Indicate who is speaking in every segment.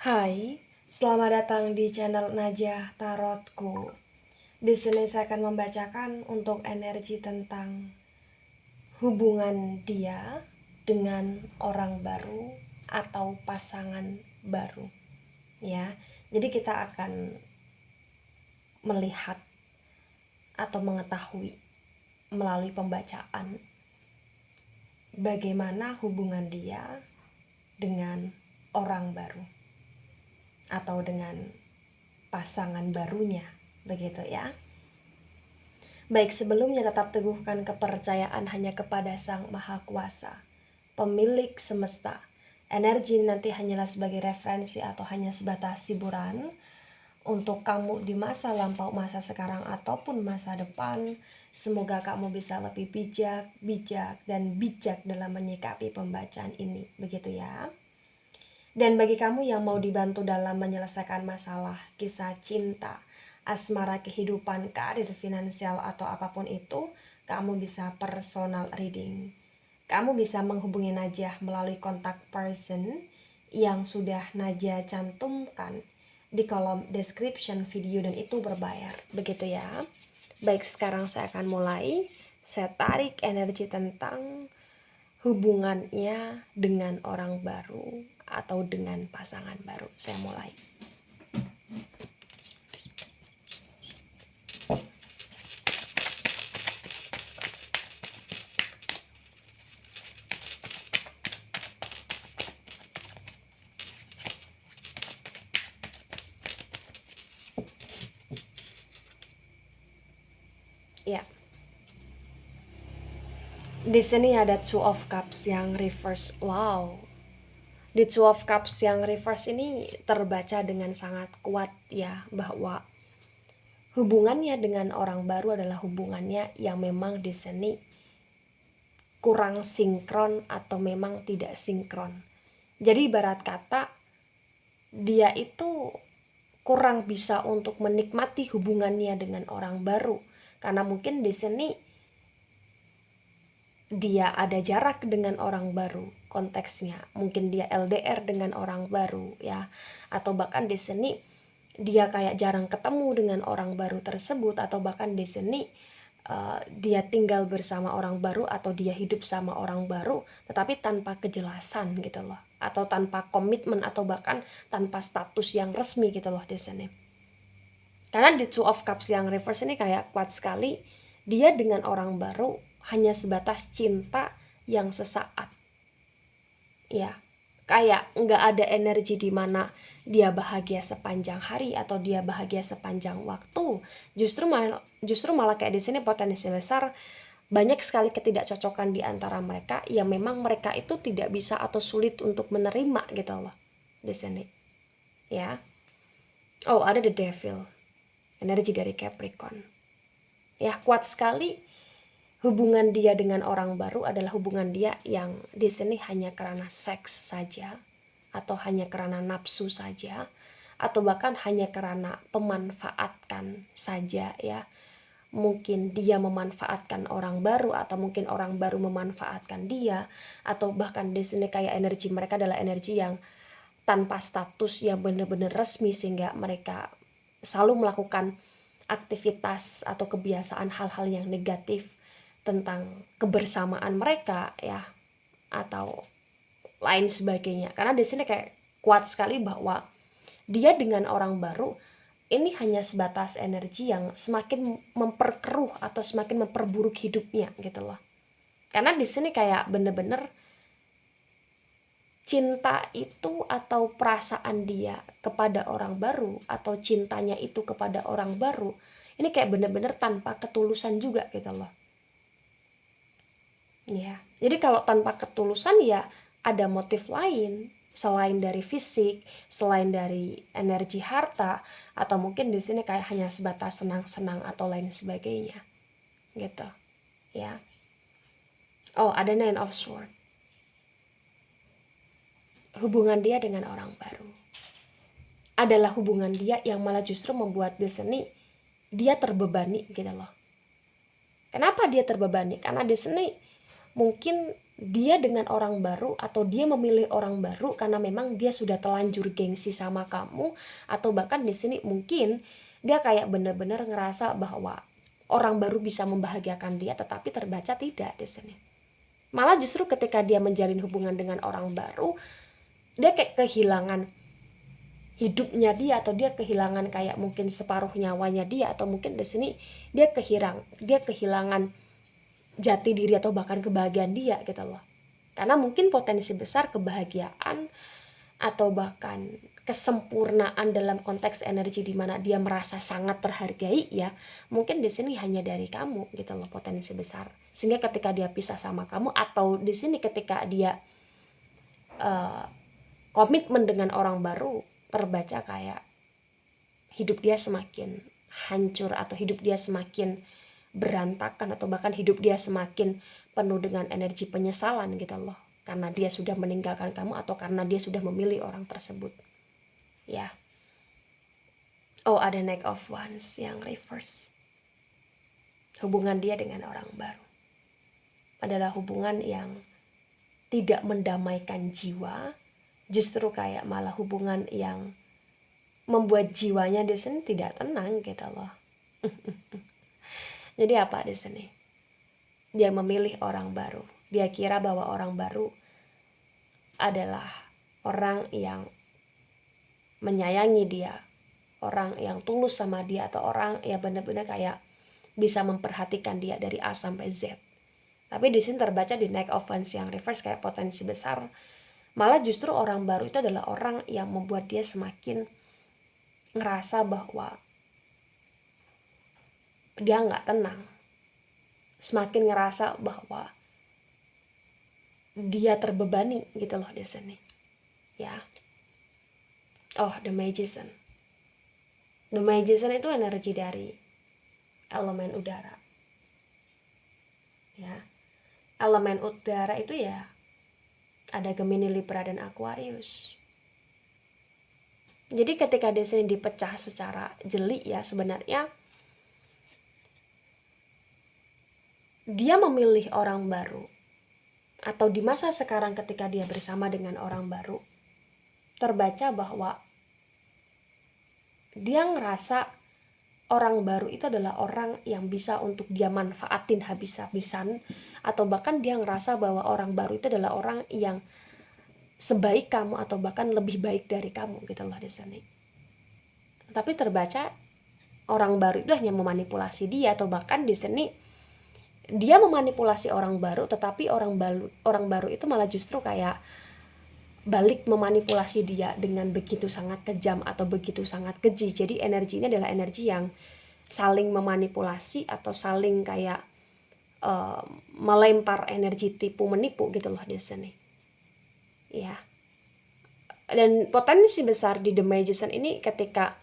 Speaker 1: Hai, selamat datang di channel Najah Tarotku. Di sini saya akan membacakan untuk energi tentang hubungan dia dengan orang baru atau pasangan baru. Ya, jadi kita akan melihat atau mengetahui melalui pembacaan bagaimana hubungan dia dengan orang baru atau dengan pasangan barunya, begitu ya. Baik, sebelumnya tetap teguhkan kepercayaan hanya kepada Sang Maha Kuasa, pemilik semesta. Energi nanti hanyalah sebagai referensi atau hanya sebatas hiburan untuk kamu di masa lampau, masa sekarang, ataupun masa depan. Semoga kamu bisa lebih bijak dalam menyikapi pembacaan ini, begitu ya. Dan bagi kamu yang mau dibantu dalam menyelesaikan masalah, kisah cinta, asmara, kehidupan, karir, finansial, atau apapun itu, kamu bisa personal reading. Kamu bisa menghubungi Najah melalui kontak person yang sudah Najah cantumkan di kolom description video, dan itu berbayar, begitu ya. Baik, sekarang saya akan mulai. Saya tarik energi tentang hubungannya dengan orang baru atau dengan pasangan baru. Saya mulai. Ya. Di sini ada Two of Cups yang reverse. Wow. Di Two of Cups yang reverse ini terbaca dengan sangat kuat ya, bahwa hubungannya dengan orang baru adalah hubungannya yang memang di sini kurang sinkron atau memang tidak sinkron. Jadi ibarat kata dia itu kurang bisa untuk menikmati hubungannya dengan orang baru, karena mungkin di sini dia ada jarak dengan orang baru, konteksnya mungkin dia LDR dengan orang baru ya, atau bahkan di sini dia kayak jarang ketemu dengan orang baru tersebut, atau bahkan di sini dia tinggal bersama orang baru atau dia hidup sama orang baru tetapi tanpa kejelasan gitu loh, atau tanpa komitmen, atau bahkan tanpa status yang resmi gitu loh di sini. Karena di Two of Cups yang reverse ini kayak kuat sekali, dia dengan orang baru hanya sebatas cinta yang sesaat ya, kayak nggak ada energi di mana dia bahagia sepanjang hari atau dia bahagia sepanjang waktu. Justru malah kayak di sini potensi besar banyak sekali ketidakcocokan di antara mereka yang memang mereka itu tidak bisa atau sulit untuk menerima gitu loh di sini ya. Oh, ada the Devil, energi dari Capricorn ya, kuat sekali. Hubungan dia dengan orang baru adalah hubungan dia yang di sini hanya karena seks saja, atau hanya karena nafsu saja, atau bahkan hanya karena pemanfaatan saja ya. Mungkin dia memanfaatkan orang baru, atau mungkin orang baru memanfaatkan dia, atau bahkan di sini kayak energi mereka adalah energi yang tanpa status yang benar-benar resmi, sehingga mereka selalu melakukan aktivitas atau kebiasaan hal-hal yang negatif tentang kebersamaan mereka ya, atau lain sebagainya. Karena di sini kayak kuat sekali bahwa dia dengan orang baru ini hanya sebatas energi yang semakin memperkeruh atau semakin memperburuk hidupnya gitu loh. Karena di sini kayak bener-bener cinta itu atau perasaan dia kepada orang baru atau cintanya itu kepada orang baru ini kayak bener-bener tanpa ketulusan juga gitu loh. Ya, jadi kalau tanpa ketulusan ya ada motif lain selain dari fisik, selain dari energi harta, atau mungkin di sini kayak hanya sebatas senang-senang atau lain sebagainya, gitu, ya. Oh, ada Nine of Swords. Hubungan dia dengan orang baru adalah hubungan dia yang malah justru membuat di sini dia terbebani gitu loh. Kenapa dia terbebani? Karena di sini mungkin dia dengan orang baru atau dia memilih orang baru karena memang dia sudah telanjur gengsi sama kamu, atau bahkan di sini mungkin dia kayak bener-bener ngerasa bahwa orang baru bisa membahagiakan dia, tetapi terbaca tidak di sini. Malah justru ketika dia menjalin hubungan dengan orang baru, dia kayak kehilangan hidupnya dia, atau dia kehilangan kayak mungkin separuh nyawanya dia, atau mungkin di sini dia kehilangan jati diri atau bahkan kebahagiaan dia gitu loh. Karena mungkin potensi besar kebahagiaan atau bahkan kesempurnaan dalam konteks energi di mana dia merasa sangat terhargai ya, mungkin di sini hanya dari kamu gitu loh, potensi besar. Sehingga ketika dia pisah sama kamu, atau di sini ketika dia komitmen dengan orang baru, terbaca kayak hidup dia semakin hancur, atau hidup dia semakin berantakan, atau bahkan hidup dia semakin penuh dengan energi penyesalan gitu loh, karena dia sudah meninggalkan kamu atau karena dia sudah memilih orang tersebut ya. Oh, ada Knight of Wands yang reverse. Hubungan dia dengan orang baru adalah hubungan yang tidak mendamaikan jiwa, justru kayak malah hubungan yang membuat jiwanya di sini tidak tenang gitu loh. Jadi apa di sini? Dia memilih orang baru. Dia kira bahwa orang baru adalah orang yang menyayangi dia, orang yang tulus sama dia, atau orang yang benar-benar kayak bisa memperhatikan dia dari A sampai Z. Tapi di sini terbaca di Knight of Wands yang reverse kayak potensi besar. Malah justru orang baru itu adalah orang yang membuat dia semakin ngerasa bahwa dia nggak tenang, semakin ngerasa bahwa dia terbebani gitu loh di sini ya. Oh, The Magician. The Magician itu energi dari elemen udara ya. Elemen udara itu ya ada Gemini, Libra, dan Aquarius. Jadi ketika di sini dipecah secara jeli ya, sebenarnya dia memilih orang baru, atau di masa sekarang ketika dia bersama dengan orang baru, terbaca bahwa dia ngerasa orang baru itu adalah orang yang bisa untuk dia manfaatin habis-habisan, atau bahkan dia ngerasa bahwa orang baru itu adalah orang yang sebaik kamu atau bahkan lebih baik dari kamu gitu loh di sini. Tapi terbaca orang baru itu hanya memanipulasi dia, atau bahkan di sini dia memanipulasi orang baru, tetapi orang baru itu malah justru kayak balik memanipulasi dia dengan begitu sangat kejam atau begitu sangat keji. Jadi energi ini adalah energi yang saling memanipulasi atau saling kayak melempar energi tipu menipu gitu loh di sini ya. Dan potensi besar di The Magician ini ketika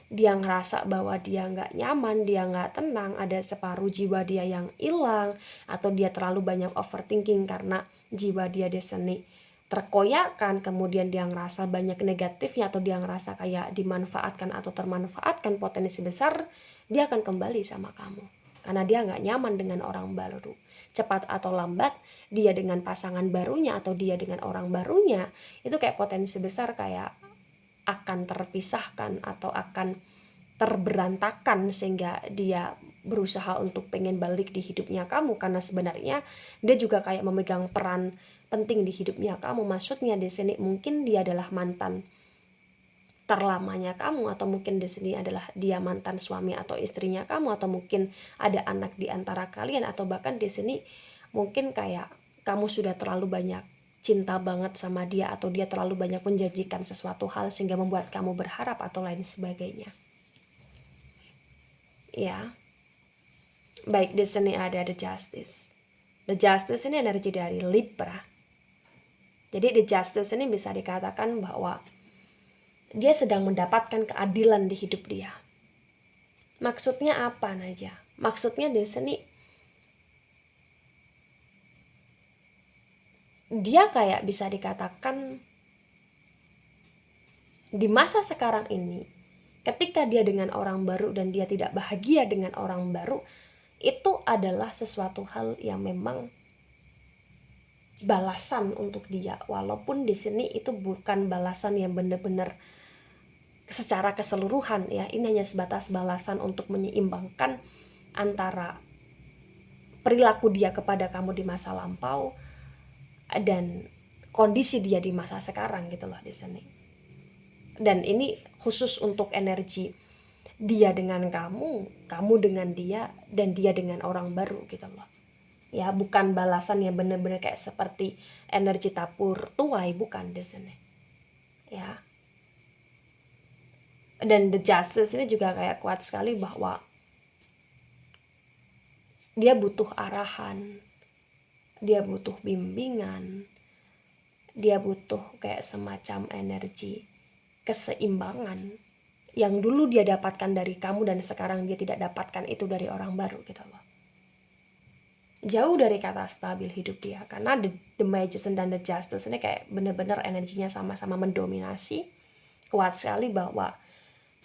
Speaker 1: dia ngerasa bahwa dia nggak nyaman, dia nggak tenang, ada separuh jiwa dia yang hilang, atau dia terlalu banyak overthinking karena jiwa dia di sini terkoyakkan, kemudian dia ngerasa banyak negatifnya, atau dia ngerasa kayak dimanfaatkan atau termanfaatkan, potensi besar dia akan kembali sama kamu karena dia nggak nyaman dengan orang baru. Cepat atau lambat dia dengan pasangan barunya atau dia dengan orang barunya itu kayak potensi besar kayak akan terpisahkan atau akan terberantakan, sehingga dia berusaha untuk pengen balik di hidupnya kamu karena sebenarnya dia juga kayak memegang peran penting di hidupnya kamu. Maksudnya di sini mungkin dia adalah mantan terlamanya kamu, atau mungkin di sini adalah dia mantan suami atau istrinya kamu, atau mungkin ada anak di antara kalian, atau bahkan di sini mungkin kayak kamu sudah terlalu banyak cinta banget sama dia, atau dia terlalu banyak menjanjikan sesuatu hal sehingga membuat kamu berharap atau lain sebagainya ya. Baik, di sini ada The Justice. The Justice ini energi dari Libra. Jadi The Justice ini bisa dikatakan bahwa dia sedang mendapatkan keadilan di hidup dia. Maksudnya apa Naja? Maksudnya di sini dia kayak bisa dikatakan di masa sekarang ini ketika dia dengan orang baru dan dia tidak bahagia dengan orang baru, itu adalah sesuatu hal yang memang balasan untuk dia, walaupun di sini itu bukan balasan yang benar-benar secara keseluruhan ya. Ini hanya sebatas balasan untuk menyeimbangkan antara perilaku dia kepada kamu di masa lampau dan kondisi dia di masa sekarang gitu loh di sini. Dan ini khusus untuk energi dia dengan kamu, kamu dengan dia, dan dia dengan orang baru gitu loh. Ya, bukan balasan yang benar-benar kayak seperti energi tapur tuai, bukan di sini. Ya. Dan the justice ini juga kayak kuat sekali bahwa dia butuh arahan, dia butuh bimbingan, dia butuh kayak semacam energi keseimbangan yang dulu dia dapatkan dari kamu dan sekarang dia tidak dapatkan itu dari orang baru gitu loh. Jauh dari kata stabil hidup dia, karena the magician dan the justice ini kayak bener-bener energinya sama-sama mendominasi. Kuat sekali bahwa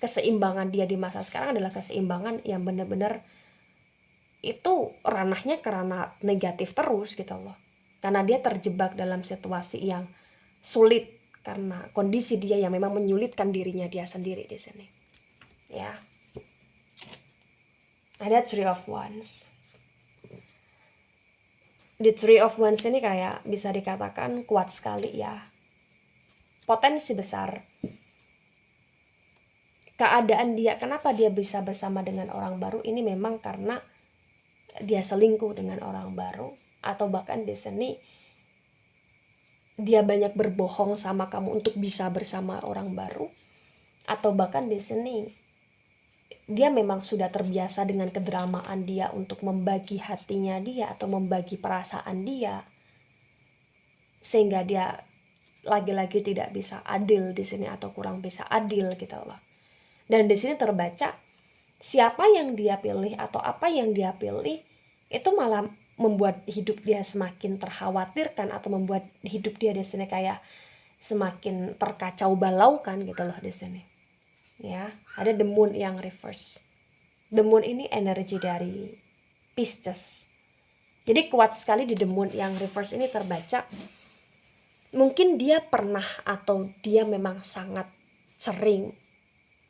Speaker 1: keseimbangan dia di masa sekarang adalah keseimbangan yang bener-bener itu ranahnya ke ranah negatif terus gitu loh. Karena dia terjebak dalam situasi yang sulit karena kondisi dia yang memang menyulitkan dirinya dia sendiri di sini. Ya. Ada Three of Wands. The Three of Wands ini kayak bisa dikatakan kuat sekali ya. Potensi besar. Keadaan dia, kenapa dia bisa bersama dengan orang baru ini memang karena dia selingkuh dengan orang baru, atau bahkan di sini dia banyak berbohong sama kamu untuk bisa bersama orang baru, atau bahkan di sini dia memang sudah terbiasa dengan kedramaan dia untuk membagi hatinya dia atau membagi perasaan dia, sehingga dia lagi-lagi tidak bisa adil di sini atau kurang bisa adil gitu loh. Dan di sini terbaca siapa yang dia pilih atau apa yang dia pilih itu malah membuat hidup dia semakin terkhawatirkan atau membuat hidup dia di sini kayak semakin terkacau balaukan gitu loh di sini. Ya, ada the moon yang reverse. The moon ini energi dari Pisces. Jadi kuat sekali di the moon yang reverse ini terbaca. Mungkin dia pernah atau dia memang sangat sering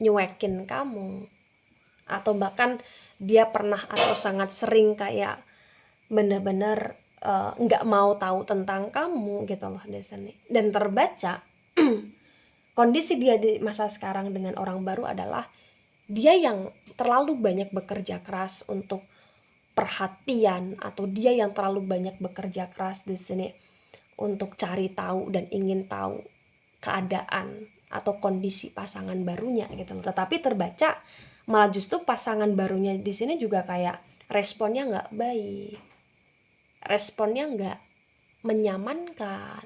Speaker 1: nyuekin kamu, atau bahkan dia pernah atau sangat sering kayak benar-benar nggak mau tahu tentang kamu gitu loh di sini. Dan terbaca kondisi dia di masa sekarang dengan orang baru adalah dia yang terlalu banyak bekerja keras untuk perhatian, atau dia yang terlalu banyak bekerja keras di sini untuk cari tahu dan ingin tahu keadaan atau kondisi pasangan barunya gitu loh. Tetapi terbaca malah justru pasangan barunya di sini juga kayak responnya nggak baik, responnya nggak menyamankan,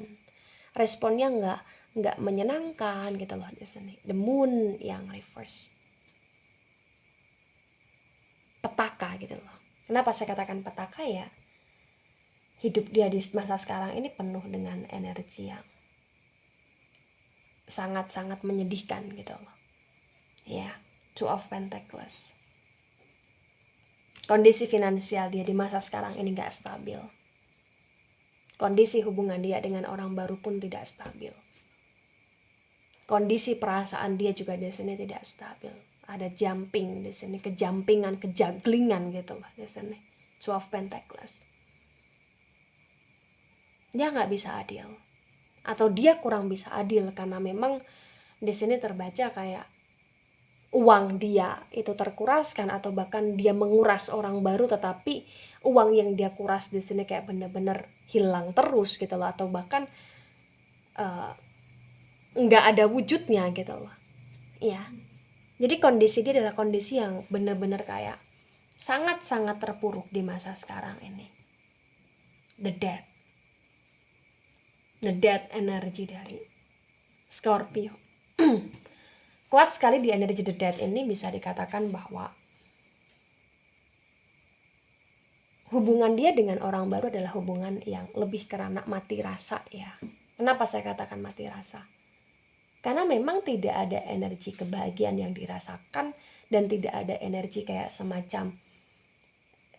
Speaker 1: responnya nggak menyenangkan gitu loh di sini. The moon yang reverse, petaka gitu loh. Kenapa saya katakan petaka ya? Hidup dia di masa sekarang ini penuh dengan energi yang sangat-sangat menyedihkan gitu loh. Ya, Two of Pentacles. Kondisi finansial dia di masa sekarang ini gak stabil. Kondisi hubungan dia dengan orang baru pun tidak stabil. Kondisi perasaan dia juga di sini tidak stabil. Ada jumping di sini, kejampingan, kejaglingan gitu loh di sini. Two of Pentacles. Dia nggak bisa adil, atau dia kurang bisa adil karena memang di sini terbaca kayak uang dia itu terkuraskan, atau bahkan dia menguras orang baru, tetapi uang yang dia kuras di sini kayak bener-bener hilang terus gitu loh, atau bahkan nggak ada wujudnya gitu loh. Ya, jadi kondisi dia adalah kondisi yang bener-bener kayak sangat-sangat terpuruk di masa sekarang ini. The Death energi dari Scorpio. Kuat sekali di energi the Death ini, bisa dikatakan bahwa hubungan dia dengan orang baru adalah hubungan yang lebih karena mati rasa ya. Kenapa saya katakan mati rasa? Karena memang tidak ada energi kebahagiaan yang dirasakan, dan tidak ada energi kayak semacam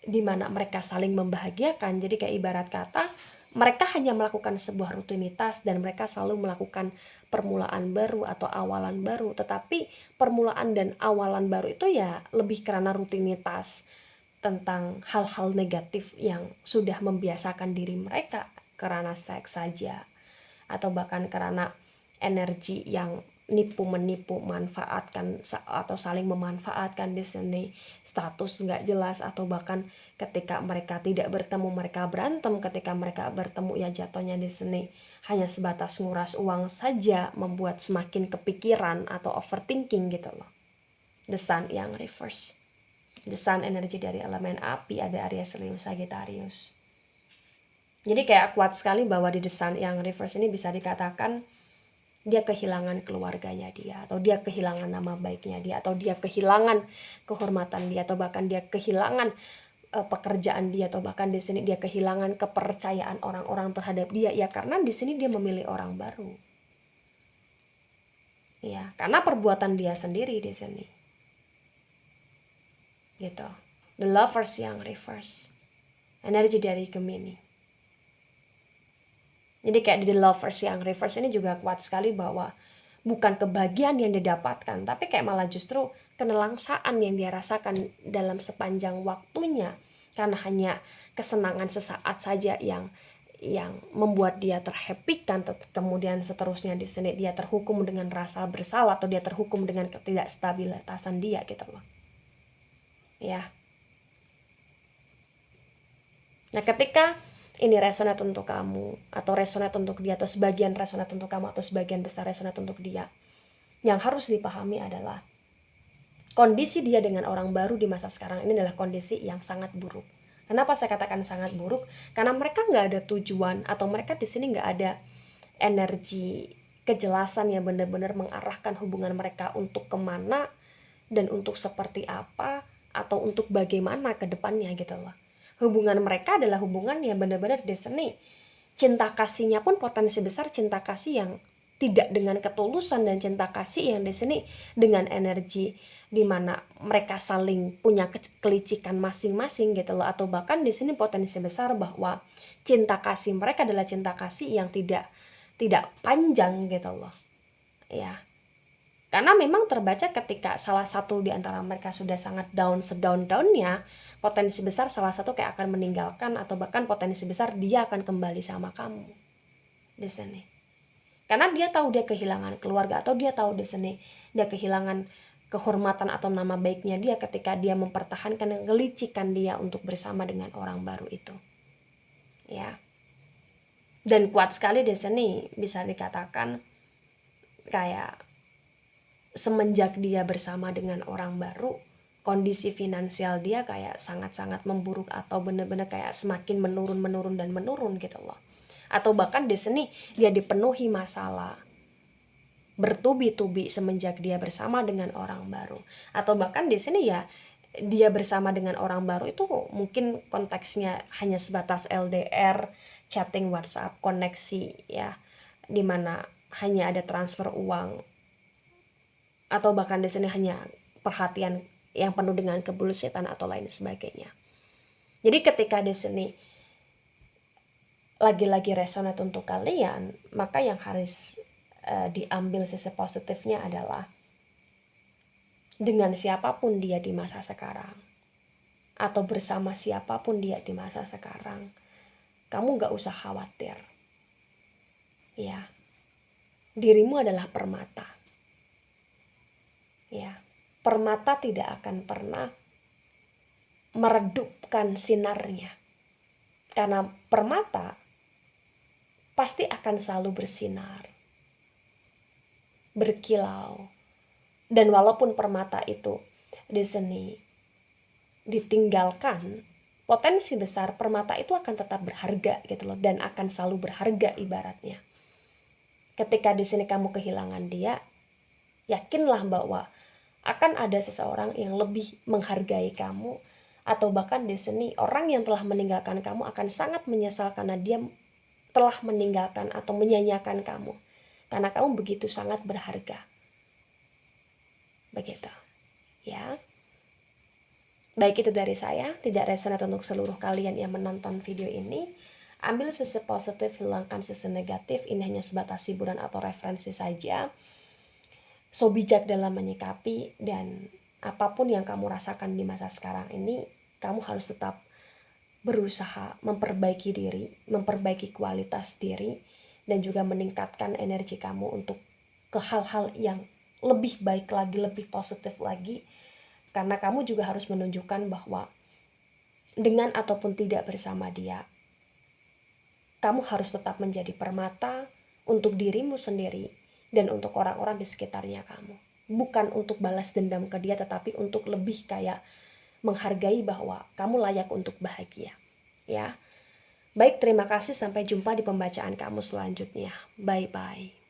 Speaker 1: dimana mereka saling membahagiakan. Jadi kayak ibarat kata Mereka hanya melakukan sebuah rutinitas dan mereka selalu melakukan permulaan baru atau awalan baru. Tetapi permulaan dan awalan baru itu ya lebih karena rutinitas tentang hal-hal negatif yang sudah membiasakan diri mereka karena seks saja, atau bahkan karena energi yang nipu-menipu, manfaatkan atau saling memanfaatkan di sini, status nggak jelas, atau bahkan ketika mereka tidak bertemu mereka berantem, ketika mereka bertemu ya jatuhnya di sini hanya sebatas nguras uang saja, membuat semakin kepikiran atau overthinking gitu loh. The Sun yang reverse, The Sun energi dari elemen api, ada Aries, Leo, Sagittarius. Jadi kayak kuat sekali bahwa di The Sun yang reverse ini bisa dikatakan dia kehilangan keluarganya dia, atau dia kehilangan nama baiknya dia, atau dia kehilangan kehormatan dia, atau bahkan dia kehilangan pekerjaan dia, atau bahkan di sini dia kehilangan kepercayaan orang-orang terhadap dia ya, karena di sini dia memilih orang baru. Ya, karena perbuatan dia sendiri di sini. Gitu. The Lovers yang reverse. Energi dari Gemini. Jadi kayak di The Lovers yang reverse ini juga kuat sekali bahwa bukan kebahagiaan yang didapatkan, tapi kayak malah justru kenelangsaan yang dia rasakan dalam sepanjang waktunya, karena hanya kesenangan sesaat saja yang membuat dia terhappykan. Kemudian seterusnya di sini dia terhukum dengan rasa bersalah, atau dia terhukum dengan ketidakstabilitasan dia gitu loh. Ya. Nah, ketika ini resonate untuk kamu, atau resonate untuk dia, atau sebagian resonate untuk kamu, atau sebagian besar resonate untuk dia, yang harus dipahami adalah kondisi dia dengan orang baru di masa sekarang ini adalah kondisi yang sangat buruk. Kenapa saya katakan sangat buruk? Karena mereka nggak ada tujuan, atau mereka di sini nggak ada energi kejelasan yang benar-benar mengarahkan hubungan mereka untuk kemana dan untuk seperti apa, atau untuk bagaimana ke depannya gitu loh. Hubungan mereka adalah hubungan yang benar-benar di sini cinta kasihnya pun potensi besar cinta kasih yang tidak dengan ketulusan, dan cinta kasih yang di sini dengan energi di mana mereka saling punya kelicikan masing-masing gitu loh, atau bahkan di sini potensi besar bahwa cinta kasih mereka adalah cinta kasih yang tidak panjang gitu loh. Ya. Karena memang terbaca ketika salah satu di antara mereka sudah sangat sedown-downnya, potensi besar salah satu kayak akan meninggalkan, atau bahkan potensi besar dia akan kembali sama kamu di sini. Karena dia tahu dia kehilangan keluarga, atau dia tahu di sini dia kehilangan kehormatan atau nama baiknya dia ketika dia mempertahankan dan kelicikan dia untuk bersama dengan orang baru itu. Ya. Dan kuat sekali di sini bisa dikatakan kayak semenjak dia bersama dengan orang baru, kondisi finansial dia kayak sangat-sangat memburuk, atau benar-benar kayak semakin menurun gitu loh. Atau bahkan di sini dia dipenuhi masalah bertubi-tubi semenjak dia bersama dengan orang baru. Atau bahkan di sini ya dia bersama dengan orang baru itu mungkin konteksnya hanya sebatas LDR, chatting WhatsApp, koneksi ya, dimana hanya ada transfer uang, atau bahkan di sini hanya perhatian yang penuh dengan kebullshitan atau lain sebagainya. Jadi ketika di sini lagi-lagi resonate untuk kalian, maka yang harus diambil sisi positifnya adalah dengan siapapun dia di masa sekarang, atau bersama siapapun dia di masa sekarang, kamu gak usah khawatir. Ya, dirimu adalah permata. Ya, permata tidak akan pernah meredupkan sinarnya, karena permata pasti akan selalu bersinar, berkilau. Dan walaupun permata itu di sini ditinggalkan, potensi besar permata itu akan tetap berharga gitu loh, dan akan selalu berharga ibaratnya. Ketika di sini kamu kehilangan dia, yakinlah bahwa akan ada seseorang yang lebih menghargai kamu, atau bahkan di sini orang yang telah meninggalkan kamu akan sangat menyesal karena dia telah meninggalkan atau menyanyiakan kamu, karena kamu begitu sangat berharga. Begitu. Ya. Baik, itu dari saya, tidak resonate untuk seluruh kalian yang menonton video ini. Ambil sisi positif, hilangkan sisi negatif. Ini hanya sebatas hiburan atau referensi saja. So bijak dalam menyikapi, dan apapun yang kamu rasakan di masa sekarang ini, kamu harus tetap berusaha memperbaiki diri, memperbaiki kualitas diri, dan juga meningkatkan energi kamu untuk ke hal-hal yang lebih baik lagi, lebih positif lagi. Karena kamu juga harus menunjukkan bahwa dengan ataupun tidak bersama dia, kamu harus tetap menjadi permata untuk dirimu sendiri dan untuk orang-orang di sekitarnya kamu. Bukan untuk balas dendam ke dia, tetapi untuk lebih kayak menghargai bahwa kamu layak untuk bahagia. Ya. Baik, terima kasih. Sampai jumpa di pembacaan kamu selanjutnya. Bye-bye.